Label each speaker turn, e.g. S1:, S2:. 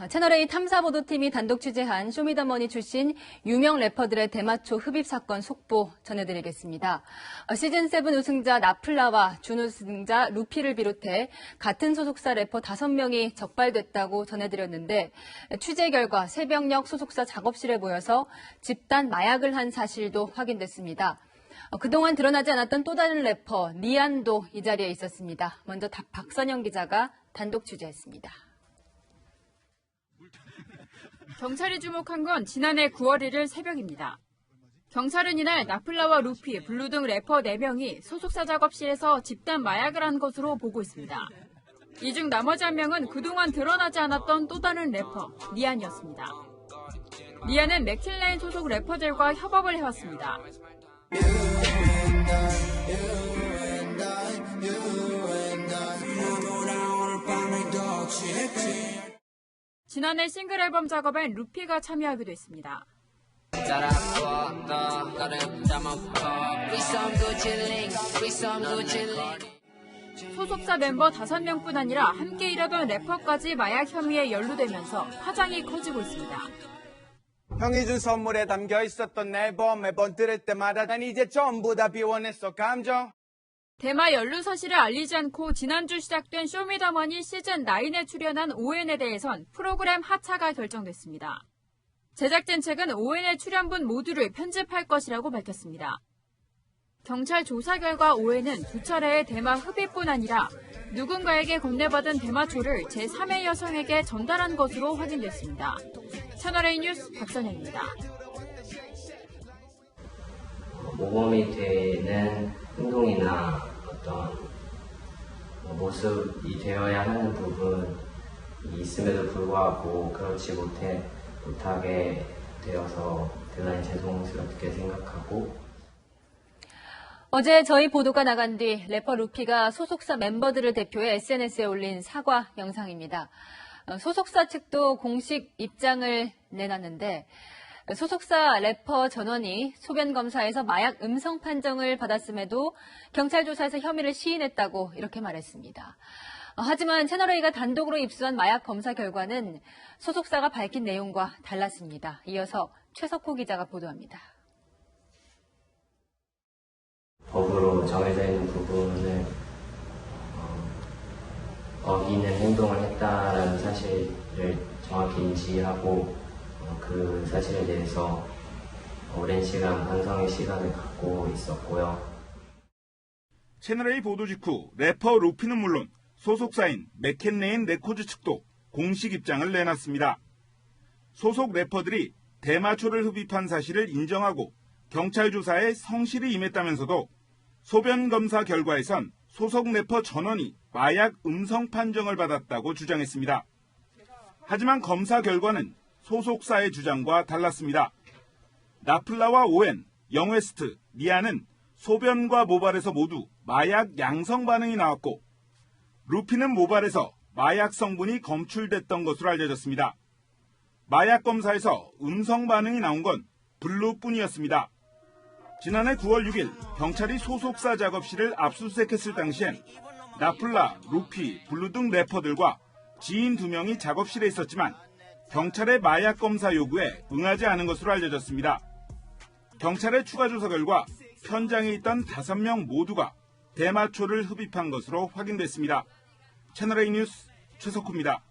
S1: 채널A 탐사보도팀이 단독 취재한 쇼미더머니 출신 유명 래퍼들의 대마초 흡입 사건 속보 전해드리겠습니다. 시즌7 우승자 나플라와 준우승자 루피를 비롯해 같은 소속사 래퍼 5명이 적발됐다고 전해드렸는데 취재 결과 새벽녘 소속사 작업실에 모여서 집단 마약을 한 사실도 확인됐습니다. 그동안 드러나지 않았던 또 다른 래퍼 리안도 이 자리에 있었습니다. 먼저 박선영 기자가 단독 취재했습니다.
S2: 경찰이 주목한 건 지난해 9월 1일 새벽입니다. 경찰은 이날 나플라와 루피, 블루 등 래퍼 4명이 소속사 작업실에서 집단 마약을 한 것으로 보고 있습니다. 이 중 나머지 한 명은 그동안 드러나지 않았던 또 다른 래퍼, 리안이었습니다. 리안은 맥킬레인 소속 래퍼들과 협업을 해왔습니다. 지난해 싱글 앨범 작업엔 루피가 참여하기도 했습니다. 소속사 멤버 5명뿐 아니라 함께 일하던 래퍼까지 마약 혐의에 연루되면서 파장이 커지고 있습니다.
S3: 형이 준 선물에 담겨 있었던 앨범 매번 들을 때마다 난 이제 전부 다 비워냈어 감정.
S2: 대마 연루 사실을 알리지 않고 지난주 시작된 쇼미더머니 시즌9에 출연한 ON에 대해선 프로그램 하차가 결정됐습니다. 제작진 측은 ON의 출연분 모두를 편집할 것이라고 밝혔습니다. 경찰 조사 결과 ON은 2차례의 대마 흡입뿐 아니라 누군가에게 건네받은 대마초를 제3의 여성에게 전달한 것으로 확인됐습니다. 채널A 뉴스 박선영입니다.
S4: 모범이 되는 행동이나 어떤 모습이 되어야 하는 부분이 있음에도 불구하고 그렇지 못하게 되어서 대단히 죄송스럽게 생각하고
S1: 어제 저희 보도가 나간 뒤 래퍼 루피가 소속사 멤버들을 대표해 SNS에 올린 사과 영상입니다. 소속사 측도 공식 입장을 내놨는데 소속사 래퍼 전원이 소변 검사에서 마약 음성 판정을 받았음에도 경찰 조사에서 혐의를 시인했다고 이렇게 말했습니다. 하지만 채널A가 단독으로 입수한 마약 검사 결과는 소속사가 밝힌 내용과 달랐습니다. 이어서 최석호 기자가 보도합니다.
S4: 법으로 정해져 있는 부분을 어기는 행동을 했다는 사실을 정확히 인지하고 그 사실에 대해서 오랜 시간 반성의 시간을 갖고 있었고요.
S5: 채널A 보도 직후 래퍼 루피는 물론 소속사인 맥켄레인 레코드 측도 공식 입장을 내놨습니다. 소속 래퍼들이 대마초를 흡입한 사실을 인정하고 경찰 조사에 성실히 임했다면서도 소변 검사 결과에선 소속 래퍼 전원이 마약 음성 판정을 받았다고 주장했습니다. 하지만 검사 결과는 소속사의 주장과 달랐습니다. 나플라와 ON, 영웨스트, 리아는 소변과 모발에서 모두 마약 양성 반응이 나왔고 루피는 모발에서 마약 성분이 검출됐던 것으로 알려졌습니다. 마약 검사에서 음성 반응이 나온 건 블루뿐이었습니다. 지난해 9월 6일 경찰이 소속사 작업실을 압수수색했을 당시엔 나플라, 루피, 블루 등 래퍼들과 지인 2명이 작업실에 있었지만 경찰의 마약 검사 요구에 응하지 않은 것으로 알려졌습니다. 경찰의 추가 조사 결과 현장에 있던 5명 모두가 대마초를 흡입한 것으로 확인됐습니다. 채널A 뉴스 최석호입니다.